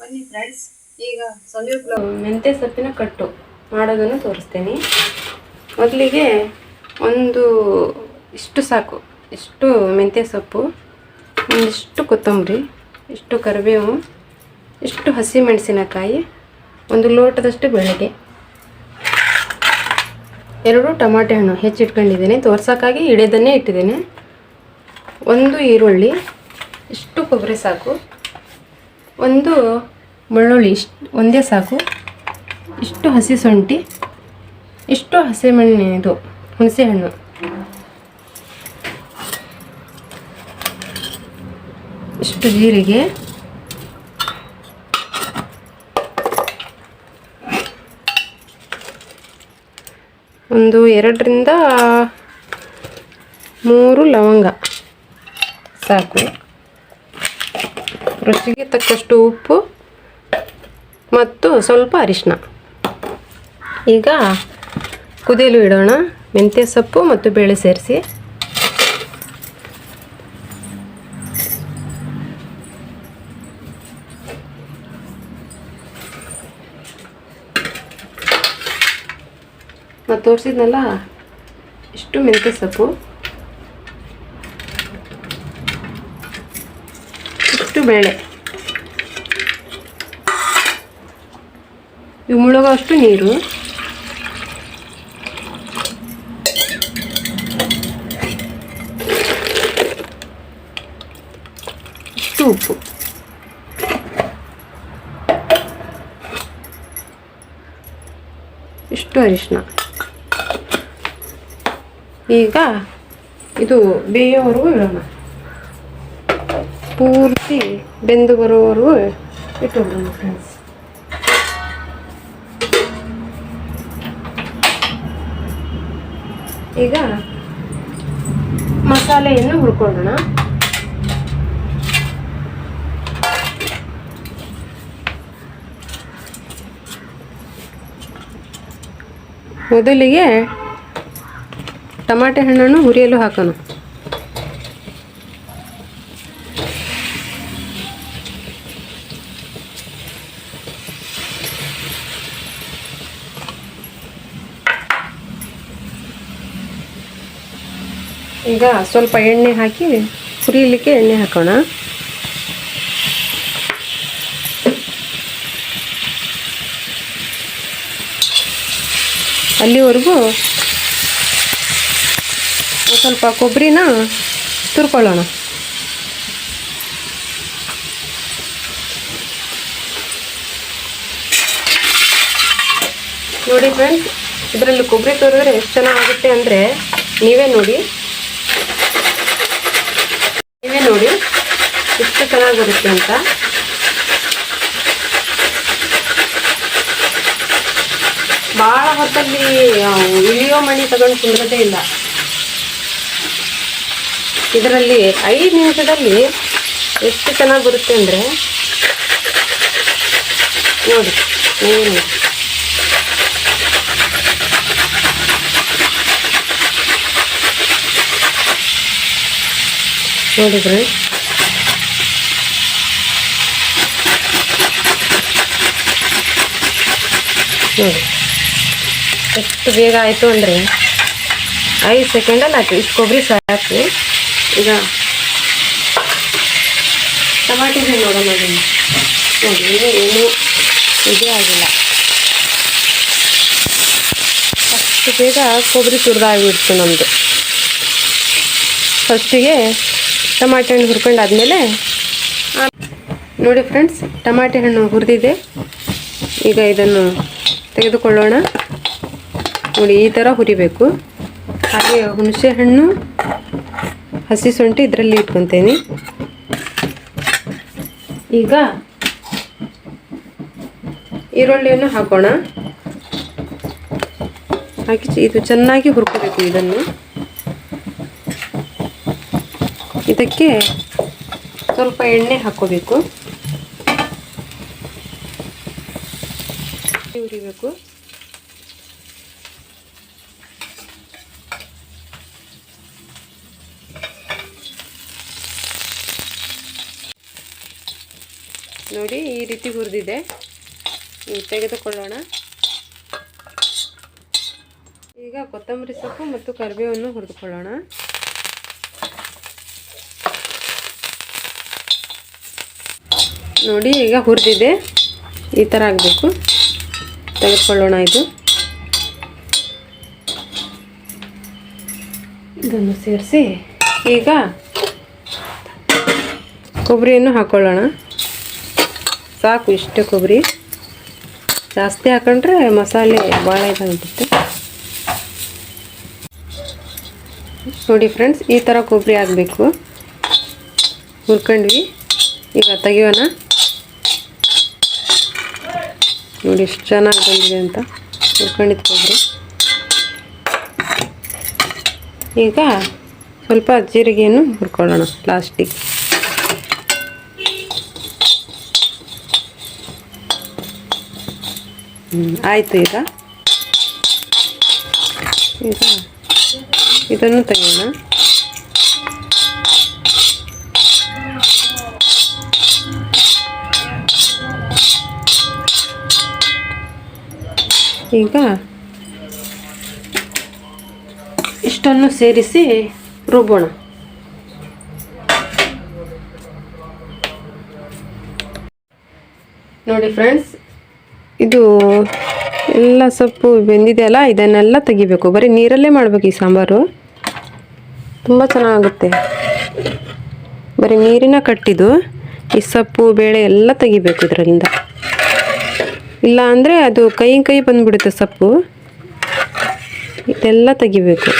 ಬನ್ನಿ ಫ್ರೆಂಡ್ಸ್, ಈಗ ಸಮೀಪ ಮೆಂತ್ಯ ಸೊಪ್ಪಿನ ಕಟ್ಟು ಮಾಡೋದನ್ನು ತೋರಿಸ್ತೇನೆ. ಮೊದಲಿಗೆ ಒಂದು ಇಷ್ಟು ಸಾಕು, ಇಷ್ಟು ಮೆಂತ್ಯ ಸೊಪ್ಪು, ಒಂದಿಷ್ಟು ಕೊತ್ತಂಬರಿ, ಇಷ್ಟು ಕರಿಬೇವು, ಇಷ್ಟು ಹಸಿ ಮೆಣಸಿನಕಾಯಿ, ಒಂದು ಲೋಟದಷ್ಟು ಬೆಳಗ್ಗೆ, 2 ಟಮಾಟೆ ಹಣ್ಣು ಹೆಚ್ಚಿಟ್ಕೊಂಡಿದ್ದೇನೆ, ತೋರ್ಸೋಕ್ಕಾಗಿ ಹಿಡಿಯೋದನ್ನೇ ಇಟ್ಟಿದ್ದೇನೆ, ಒಂದು ಈರುಳ್ಳಿ, ಇಷ್ಟು ಕೊಬ್ಬರಿ ಸಾಕು, ಒಂದು ಬೆಳ್ಳುಳ್ಳಿ ಒಂದೇ ಸಾಕು, ಇಷ್ಟು ಹಸಿ ಶುಂಠಿ, ಇಷ್ಟು ಹುಣಸೆ ಹಣ್ಣು, ಇಷ್ಟು ಜೀರಿಗೆ, ಒಂದು 2 ರಿಂದ 3 ಲವಂಗ ಸಾಕು, ರುಚಿಗೆ ತಕ್ಕಷ್ಟು ಉಪ್ಪು ಮತ್ತು ಸ್ವಲ್ಪ ಅರಿಶಿನ. ಈಗ ಕುದಿಯಲು ಇಡೋಣ. ಮೆಂತ್ಯ ಸೊಪ್ಪು ಮತ್ತು ಬೇಳೆ ಸೇರಿಸಿ ನಾನು ತೋರಿಸಿದ್ನಲ್ಲ, ಇಷ್ಟು ಮೆಂತ್ಯ ಸೊಪ್ಪು, ಇಷ್ಟು ಬೇಳೆ, ಇವು ಮುಳುಗೋ ಅಷ್ಟು ನೀರು, ಇಷ್ಟು ಉಪ್ಪು, ಇಷ್ಟು ಅರಿಶಿನ. ಈಗ ಇದು ಬೇಯೋವರೆಗೂ ಇಡೋಣ, ಪೂರ್ತಿ ಬೆಂದು ಬರೋವರೆಗೂ ಇಟ್ಟುಬಿಡೋಣ ಫ್ರೆಂಡ್ಸ್. ಈಗ ಮಸಾಲೆಯನ್ನು ಹುರ್ಕೊಳ್ಳೋಣ. ಮೊದಲಿಗೆ ಟಮಾಟೆ ಹಣ್ಣನ್ನು ಹುರಿಯಲು ಹಾಕೋಣ. ಈಗ ಸ್ವಲ್ಪ ಎಣ್ಣೆ ಹಾಕಿ ಹುರಿಯಲಿಕ್ಕೆ ಎಣ್ಣೆ ಹಾಕೋಣ. ಅಲ್ಲಿವರೆಗೂ ಸ್ವಲ್ಪ ಕೊಬ್ಬರಿನ ತುರ್ಕೊಳ್ಳೋಣ. ನೋಡಿ ಫ್ರೆಂಡ್ಸ್, ಇದರಲ್ಲಿ ಕೊಬ್ಬರಿ ತುರಿದ್ರೆ ಎಷ್ಟು ಚೆನ್ನಾಗುತ್ತೆ ಅಂದರೆ ನೀವೇ ನೋಡಿ ಎಷ್ಟು ಚೆನ್ನಾಗಿ ಬರುತ್ತೆ ಅಂತ. ಭಾಳ ಹೊತ್ತಲ್ಲಿ ಇಳಿಯೋ ಮಣಿ ತಗೊಂಡು ಕುಂದ್ರದೇ ಇಲ್ಲ. ಇದರಲ್ಲಿ 5 ನಿಮಿಷದಲ್ಲಿ ಎಷ್ಟು ಚೆನ್ನಾಗಿ ಬರುತ್ತೆ ಅಂದರೆ ನೋಡಿ. ನೋಡಿದ್ರೆ ನೋಡಿ ಎಷ್ಟು ಬೇಗ ಆಯಿತು ಅಂದರೆ 5 ಸೆಕೆಂಡಲ್ಲಿ ಆಯ್ತು. ಇಷ್ಟು ಕೊಬ್ಬರಿ ಸಾಕು. ಈಗ ಟಮಾಟಿ ಹಣ್ಣು ನೋಡೋಣ. ನೋಡಿ ಏನು ಇದೇ ಆಗಿಲ್ಲ, ಅಷ್ಟು ಬೇಗ ಕೊಬ್ಬರಿ ತುರಿದಾಗಿಬಿಡ್ತು ನಮ್ಮದು. ಫಸ್ಟಿಗೆ ಟಮಾಟೆ ಹಣ್ಣು ಹುರ್ಕೊಂಡಾದ್ಮೇಲೆ ನೋಡಿ ಫ್ರೆಂಡ್ಸ್, ಟಮಾಟೆ ಹಣ್ಣು ಹುರಿದಿದೆ. ಈಗ ಇದನ್ನು ತೆಗೆದುಕೊಳ್ಳೋಣ. ನೋಡಿ ಈ ಥರ ಹುರಿಬೇಕು. ಹಾಗೆ ಹುಣಸೆ ಹಣ್ಣು, ಹಸಿ ಶುಂಠಿ ಇದರಲ್ಲಿ ಇಟ್ಕೊತೀನಿ. ಈಗ ಈರುಳ್ಳಿಯನ್ನು ಹಾಕೋಣ. ಹಾಕಿ ಇದು ಚೆನ್ನಾಗಿ ಹುರ್ಕೋಬೇಕು. ಇದಕ್ಕೆ ಸ್ವಲ್ಪ ಎಣ್ಣೆ ಹಾಕೋಬೇಕು, ಹುರಿಬೇಕು. ನೋಡಿ ಈ ರೀತಿ ಹುರಿದಿದೆ. ತೆಗೆದುಕೊಳ್ಳೋಣ. ಈಗ ಕೊತ್ತಂಬರಿ ಸೊಪ್ಪು ಮತ್ತು ಕರಿಬೇವನ್ನು ಹುರಿದುಕೊಳ್ಳೋಣ. ನೋಡಿ ಈಗ ಹುರಿದಿದೆ, ಈ ಥರ ಆಗಬೇಕು. ತೆಗೆದುಕೊಳ್ಳೋಣ. ಇದನ್ನು ಸೇರಿಸಿ ಈಗ ಕೊಬ್ಬರಿಯನ್ನು ಹಾಕ್ಕೊಳ್ಳೋಣ. ಸಾಕು, ಇಷ್ಟೇ ಕೊಬ್ಬರಿ. ಜಾಸ್ತಿ ಹಾಕೊಂಡ್ರೆ ಮಸಾಲೆ ಭಾಳ ಇದಾಗುತ್ತೆ. ನೋಡಿ ಫ್ರೆಂಡ್ಸ್, ಈ ಥರ ಕೊಬ್ಬರಿ ಆಗಬೇಕು. ಹುರ್ಕೊಂಡ್ವಿ, ಈಗ ತೆಗಿಯೋಣ. ನೋಡಿ ಎಷ್ಟು ಚೆನ್ನಾಗಿ ಬಂದಿದೆ ಅಂತ ಹುರ್ಕೊಂಡಿದ್ದು ಕೊಬ್ಬರಿ. ಈಗ ಸ್ವಲ್ಪ ಜೀರಿಗೆಯನ್ನು ಹುರ್ಕೊಳ್ಳೋಣ ಲಾಸ್ಟಿಗೆ. ಆಯಿತು. ಈಗ ಇದನ್ನು ತೆಗೆಯೋಣ. ಈಗ ಇಷ್ಟನ್ನು ಸೇರಿಸಿ ರುಬ್ಬೋಣ. ನೋಡಿ ಫ್ರೆಂಡ್ಸ್, ಇದು ಎಲ್ಲ ಸೊಪ್ಪು ಬೆಂದಿದೆಯಲ್ಲ, ಇದನ್ನೆಲ್ಲ ತೆಗಿಬೇಕು. ಬರೀ ನೀರಲ್ಲೇ ಮಾಡಬೇಕು ಈ ಸಾಂಬಾರು. ತುಂಬ ಚೆನ್ನಾಗುತ್ತೆ. ಬರೀ ನೀರಿನ ಕಟ್ಟಿದ್ದು ಈ ಸೊಪ್ಪು ಬೇಳೆ ಎಲ್ಲ ತೆಗಿಬೇಕು ಇದರಿಂದ. ಇಲ್ಲ ಅಂದರೆ ಅದು ಕೈ ಬಂದುಬಿಡುತ್ತೆ ಸೊಪ್ಪು. ಇದೆಲ್ಲ ತೆಗಿಬೇಕು.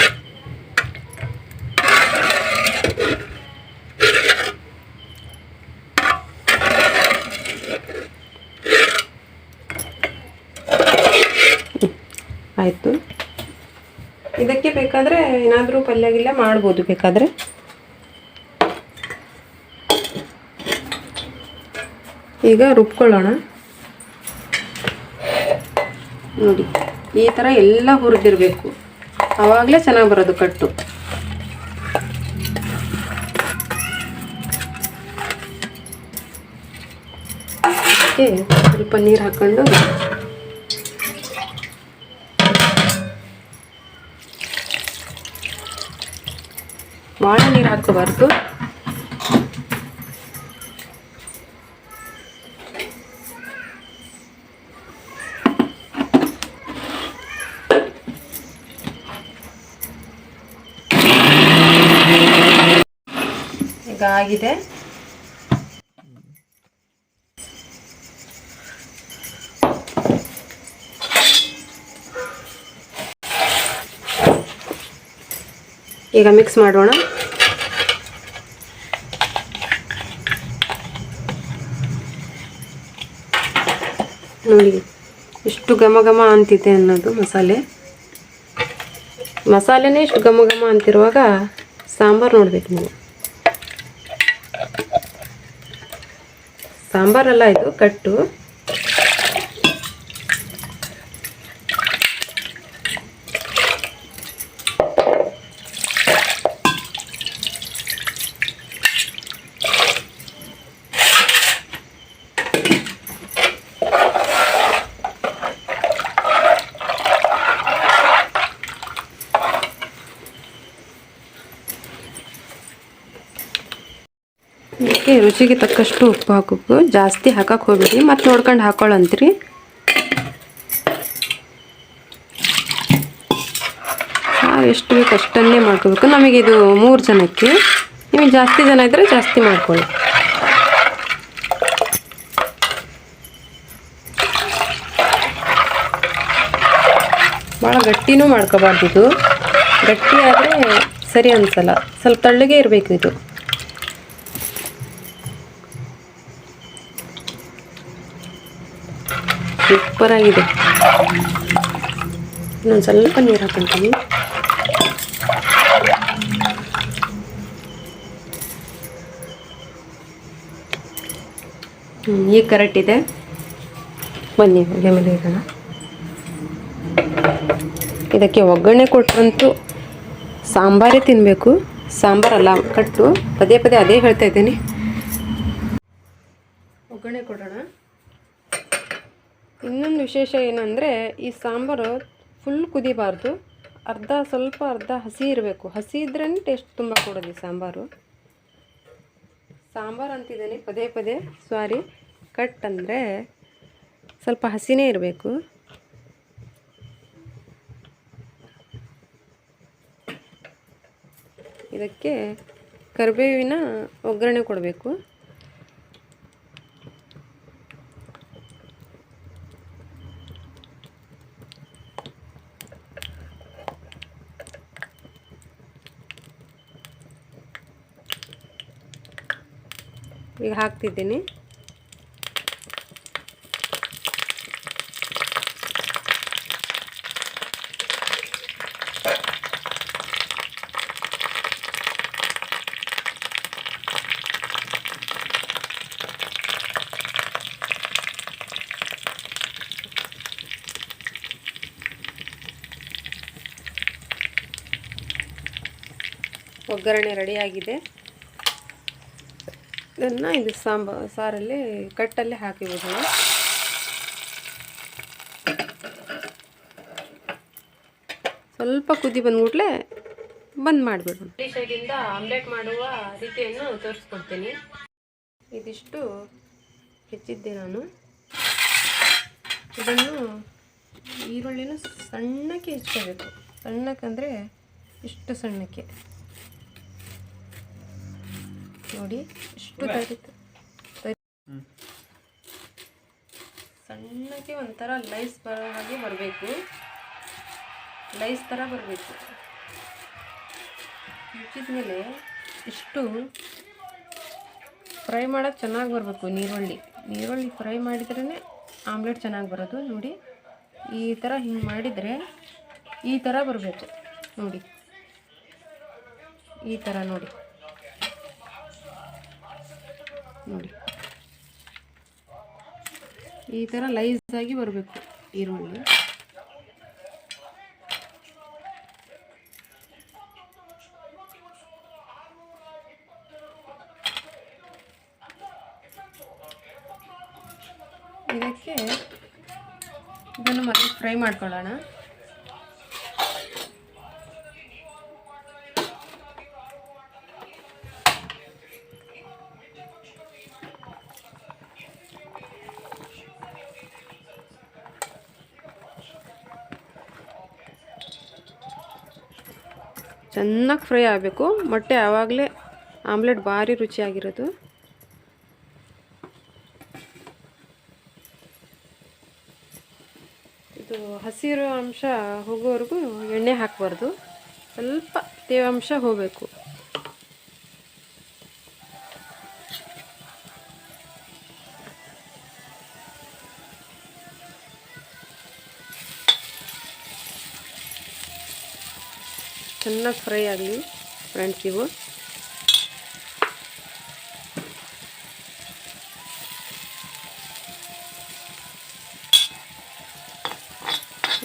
ಆಯಿತು. ಇದಕ್ಕೆ ಬೇಕಾದರೆ ಏನಾದರೂ ಪಲ್ಯಗಿಲ್ಲ ಮಾಡ್ಬೋದು ಬೇಕಾದರೆ. ಈಗ ರುಬ್ಕೊಳ್ಳೋಣ. ನೋಡಿ ಈ ಥರ ಎಲ್ಲ ಹುರಿದಿರಬೇಕು, ಆವಾಗಲೇ ಚೆನ್ನಾಗಿ ಬರೋದು ಕಟ್ಟು. ಸ್ವಲ್ಪ ನೀರು ಹಾಕ್ಕೊಂಡು ಭಾಳ ನೀರು ಹಾಕೋಬಾರ್ದು. ಈಗ ಆಗಿದೆ. ಈಗ ಮಿಕ್ಸ್ ಮಾಡೋಣ. ನೋಡಿ ಎಷ್ಟು ಘಮ ಘಮ ಅಂತಿದೆ ಅನ್ನೋದು ಮಸಾಲೆನೇ ಇಷ್ಟು ಘಮ ಘಮ ಅಂತಿರುವಾಗ ಸಾಂಬಾರು ನೋಡ್ಬೇಕು ನೀವು. ಸಾಂಬಾರಲ್ಲ ಇದು ಕಟ್ಟು. ಇದಕ್ಕೆ ರುಚಿಗೆ ತಕ್ಕಷ್ಟು ಉಪ್ಪು ಹಾಕಬೇಕು. ಜಾಸ್ತಿ ಹಾಕಕ್ಕೆ ಹೋಗ್ಬೇಡಿ, ಮತ್ತೆ ನೋಡ್ಕೊಂಡು ಹಾಕೊಳ್ಳಂತ್ರಿ. ಎಷ್ಟು ಬೇಕು ಅಷ್ಟನ್ನೇ ಮಾಡ್ಕೋಬೇಕು. ನಮಗೆ ಇದು 3 ಜನಕ್ಕೆ, ನಿಮಗೆ ಜಾಸ್ತಿ ಜನ ಇದ್ದರೆ ಜಾಸ್ತಿ ಮಾಡ್ಕೊಳ್ಳಿ. ಭಾಳ ಗಟ್ಟಿನೂ ಮಾಡ್ಕೋಬಾರ್ದು. ಇದು ಗಟ್ಟಿ ಆದರೆ ಸರಿ ಅನಿಸಲ್ಲ, ಸ್ವಲ್ಪ ತಳ್ಳಗೆ ಇರಬೇಕು ಇದು. ಸೂಪರ್ ಆಗಿದೆ. ಇನ್ನೊಂದು ಸ್ವಲ್ಪ ನೀರು ಹಾಕೊಂತೀನಿ. ಈಗ ಕರೆಕ್ಟ್ ಇದೆ. ಬನ್ನಿ ಒಲೆ ಮೇಲೆ ಇಡೋಣ. ಇದಕ್ಕೆ ಒಗ್ಗರಣೆ ಕೊಟ್ಟರಂತೂ ಸಾಂಬಾರೇ ತಿನ್ನಬೇಕು. ಸಾಂಬಾರಲ್ಲ ಕಟ್ಟು, ಪದೇ ಪದೇ ಅದೇ ಹೇಳ್ತಾ ಇದ್ದೀನಿ. ಒಗ್ಗರಣೆ ಕೊಡೋಣ. ಇನ್ನೊಂದು ವಿಶೇಷ ಏನಂದರೆ ಈ ಸಾಂಬಾರು ಫುಲ್ ಕುದಿಬಾರ್ದು, ಸ್ವಲ್ಪ ಅರ್ಧ ಹಸಿ ಇರಬೇಕು. ಹಸಿ ಇದ್ರೇ ಟೇಸ್ಟ್ ತುಂಬ ಕೊಡೋದು ಈ ಸಾಂಬಾರು. ಸಾಂಬಾರು ಅಂತಿದ್ದೀನಿ ಪದೇ ಪದೇ, ಸಾರಿ. ಕಟ್ ಅಂದರೆ ಸ್ವಲ್ಪ ಹಸಿನೇ ಇರಬೇಕು. ಇದಕ್ಕೆ ಕರಿಬೇವಿನ ಒಗ್ಗರಣೆ ಕೊಡಬೇಕು. ಈಗ ಹಾಕ್ತಿದ್ದೀನಿ. ಒಗ್ಗರಣೆ ರೆಡಿಯಾಗಿದೆ. ಇದನ್ನು ಇದು ಸಾರಲ್ಲಿ ಕಟ್ಟಲ್ಲಿ ಹಾಕಿಬಿಡೋಣ. ಸ್ವಲ್ಪ ಕುದಿ ಬಂದ್ಬಿಟ್ಲೆ ಬಂದ್ ಮಾಡಿಬಿಡೋಣ. ಈ ಸೈಡಿಂದ ಆಮ್ಲೆಟ್ ಮಾಡುವ ರೀತಿಯನ್ನು ತೋರಿಸ್ಕೊಡ್ತೀನಿ. ಇದಿಷ್ಟು ಹೆಚ್ಚಿದ್ದೆ ನಾನು. ಇದನ್ನು ಈರುಳ್ಳಿನ ಸಣ್ಣಕ್ಕೆ ಹೆಚ್ಚಬೇಕು. ಸಣ್ಣಕ್ಕಂದರೆ ಇಷ್ಟು ಸಣ್ಣಕ್ಕೆ ನೋಡಿ, ಇಷ್ಟು ಸಣ್ಣಕ್ಕೆ ಒಂಥರ ಲೈಸ್ ಬರೋ ಹಾಗೆ ಬರಬೇಕು. ಲೈಸ್ ಥರ ಬರಬೇಕು. ಮುಚ್ಚಿದ ಮೇಲೆ ಇಷ್ಟು ಫ್ರೈ ಮಾಡೋದು ಚೆನ್ನಾಗಿ ಬರಬೇಕು. ನೀರುಳ್ಳಿ ಫ್ರೈ ಮಾಡಿದ್ರೇ ಆಮ್ಲೆಟ್ ಚೆನ್ನಾಗಿ ಬರೋದು. ನೋಡಿ, ಈ ಥರ ಹಿಂಗೆ ಮಾಡಿದರೆ ಈ ಥರ ಬರಬೇಕು. ನೋಡಿ, ಈ ಥರ ನೋಡಿ ಈ ಥರ ಲೈಸಾಗಿ ಬರಬೇಕು ಈರುಳ್ಳಿ. ಇದಕ್ಕೆ ಇದನ್ನು ಮತ್ತೆ ಫ್ರೈ ಮಾಡ್ಕೊಳ್ಳೋಣ. ಚೆನ್ನಾಗಿ ಫ್ರೈ ಆಗಬೇಕು. ಮೊಟ್ಟೆ ಆವಾಗಲೇ ಆಮ್ಲೆಟ್ ಭಾರಿ ರುಚಿಯಾಗಿರೋದು. ಇದು ಹಸಿರು ಅಂಶ ಹೋಗೋವರೆಗೂ ಎಣ್ಣೆ ಹಾಕಬಾರ್ದು. ಸ್ವಲ್ಪ ತೇವಾಂಶ ಹೋಗಬೇಕು. ಚೆನ್ನಾಗಿ ಫ್ರೈ ಆಗಲಿ ಫ್ರೆಂಡ್ಸ್. ಇವು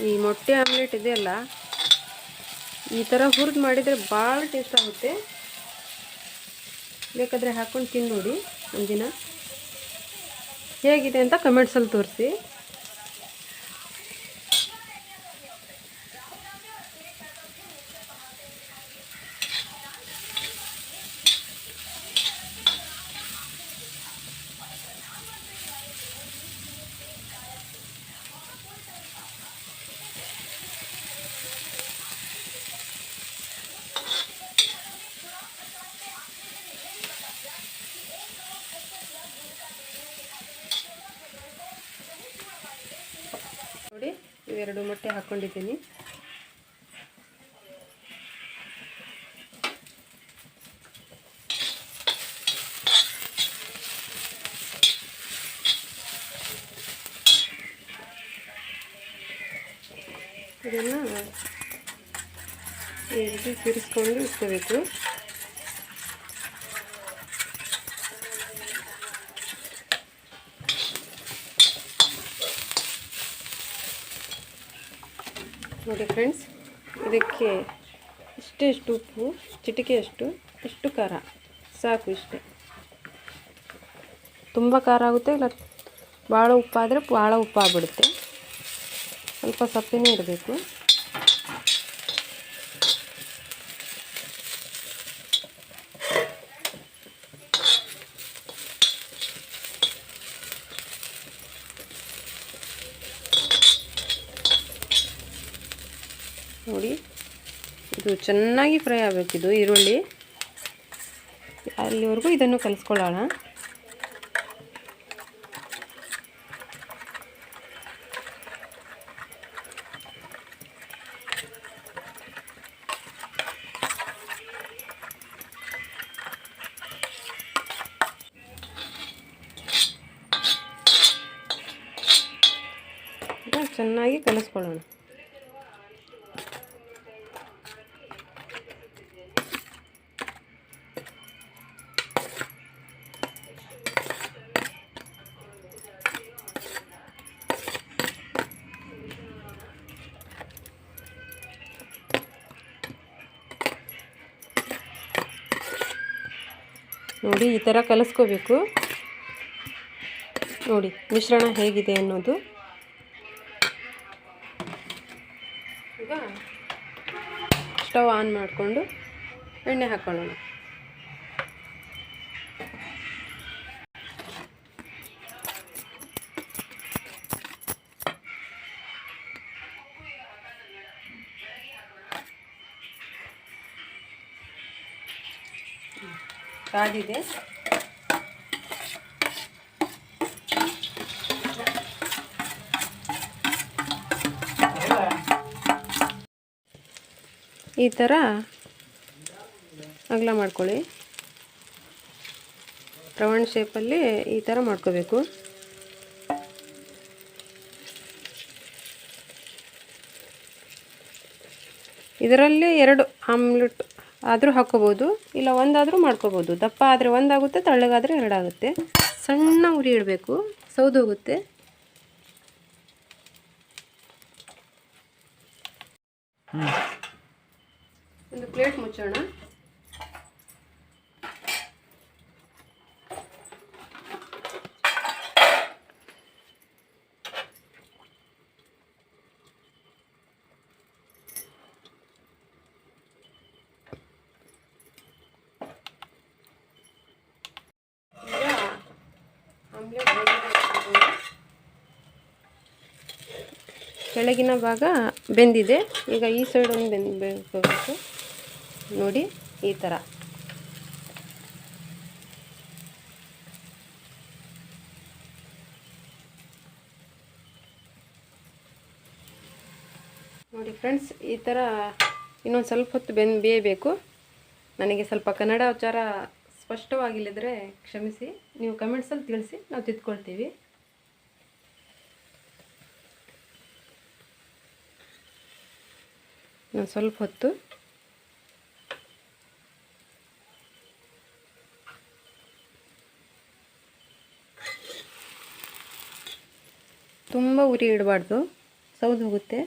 ಈ ಮೊಟ್ಟೆ ಆಮ್ಲೆಟ್ ಇದೆಯಲ್ಲ, ಈ ಥರ ಹುರಿದು ಮಾಡಿದರೆ ಭಾಳ ಟೇಸ್ಟ್ ಆಗುತ್ತೆ. ಬೇಕಾದರೆ ಹಾಕ್ಕೊಂಡು ತಿಂದು ನೋಡಿ ಒಂದಿನ. ಹೇಗಿದೆ ಅಂತ ಕಮೆಂಟ್ಸಲ್ಲಿ ತೋರಿಸಿ. ನೋಡಿ, ಇವೆರಡು ಮೊಟ್ಟೆ ಹಾಕ್ಕೊಂಡಿದ್ದೀನಿ. ಇದನ್ನು ಈ ರೀತಿ ತಿರ್ಸ್ಕೊಂಡು ಇಟ್ಕೋಬೇಕು. ನೋಡಿ ಫ್ರೆಂಡ್ಸ್, ಇದಕ್ಕೆ ಇಷ್ಟು ಉಪ್ಪು, ಚಿಟಿಕೆಯಷ್ಟು, ಇಷ್ಟು ಖಾರ ಸಾಕು. ಇಷ್ಟೇ. ತುಂಬ ಖಾರ ಆಗುತ್ತೆ, ಇಲ್ಲ ಭಾಳ ಉಪ್ಪಾದರೆ ಭಾಳ ಉಪ್ಪಾಗ್ಬಿಡುತ್ತೆ. ಸ್ವಲ್ಪ ಸಪ್ಪೆನೇ ಇರಬೇಕು. ನೋಡಿ, ಇದು ಚೆನ್ನಾಗಿ ಫ್ರೈ ಆಗಬೇಕಿದು ಈರುಳ್ಳಿ. ಅಲ್ಲಿವರೆಗೂ ಇದನ್ನು ಕಲಿಸ್ಕೊಳ್ಳೋಣ. ಚೆನ್ನಾಗಿ ಕಲಿಸ್ಕೊಳ್ಳೋಣ. ನೋಡಿ, ಈ ಥರ ಕಲಿಸ್ಕೋಬೇಕು. ನೋಡಿ ಮಿಶ್ರಣ ಹೇಗಿದೆ ಅನ್ನೋದು. ಈಗ ಸ್ಟವ್ ಆನ್ ಮಾಡಿಕೊಂಡು ಎಣ್ಣೆ ಹಾಕ್ಕೊಳ್ಳೋಣ. ಕಾದಿದೆ. ಈ ಥರ ಅಗಲ ಮಾಡ್ಕೊಳ್ಳಿ. ರೌಂಡ್ ಶೇಪಲ್ಲಿ ಈ ಥರ ಮಾಡ್ಕೋಬೇಕು. ಇದರಲ್ಲಿ 2 ಆಮ್ಲೆಟ್ ಆದರೂ ಹಾಕ್ಕೋಬೋದು, ಇಲ್ಲ ಒಂದಾದರೂ ಮಾಡ್ಕೋಬೋದು. ದಪ್ಪ ಆದರೆ ಒಂದಾಗುತ್ತೆ, ತಳ್ಳಗಾದರೆ 2 ಆಗುತ್ತೆ. ಸಣ್ಣ ಉರಿ ಇಡಬೇಕು, ಸೌದೋಗುತ್ತೆ. ಒಂದು ಪ್ಲೇಟ್ ಮುಚ್ಚೋಣ. ಕೆಳಗಿನ ಭಾಗ ಬೆಂದಿದೆ. ಈಗ ಈ ಸೈಡ್ ಒಂದು ಬೆಂದಬೇಕು. ನೋಡಿ ಈ ಥರ. ನೋಡಿ ಫ್ರೆಂಡ್ಸ್, ಈ ಥರ ಇನ್ನೊಂದು ಸ್ವಲ್ಪ ಹೊತ್ತು ಬೇಯಬೇಕು. ನನಗೆ ಸ್ವಲ್ಪ ಕನ್ನಡ ಉಚ್ಚಾರ ಸ್ಪಷ್ಟವಾಗಿಲ್ಲದ್ರೆ ಕ್ಷಮಿಸಿ, ನೀವು ಕಮೆಂಟ್ಸಲ್ಲಿ ತಿಳಿಸಿ, ನಾವು ತಿದ್ಕೊಳ್ತೀವಿ. ನಾನು ಸ್ವಲ್ಪ ಹೊತ್ತು ತುಂಬ ಉರಿ ಇಡಬಾರ್ದು, ಸೌದು ಹೋಗುತ್ತೆ.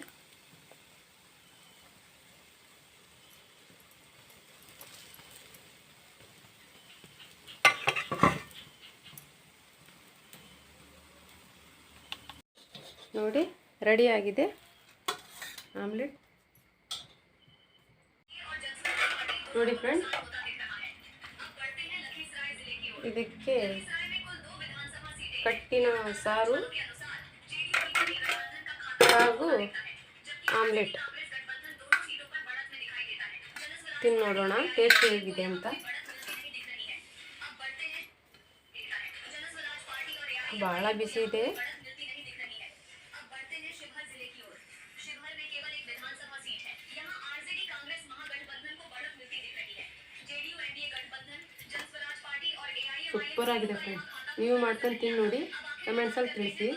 ನೋಡಿ ರೆಡಿಯಾಗಿದೆ ಆಮ್ಲೆಟ್. ನೋಡಿ ಫ್ರೆಂಡ್ಸ್, ಇದಕ್ಕೆ ಕಟ್ಟಿನ ಸಾರು ಹಾಗೂ ಆಮ್ಲೆಟ್ ತಿಂದು ನೋಡೋಣ ಟೇಸ್ಟ್ ಹೇಗಿದೆ ಅಂತ. ಭಾಳ ಬಿಸಿ ಇದೆ. ಸೂಪರ್ ಆಗಿದೆ ಫ್ರೆಂಡ್ಸ್. ನೀವು ಮಾಡ್ಕೊಂಡು ತಿಂದು ನೋಡಿ, ಕಮೆಂಟ್ಸಲ್ಲಿ ತಿಳಿಸಿ.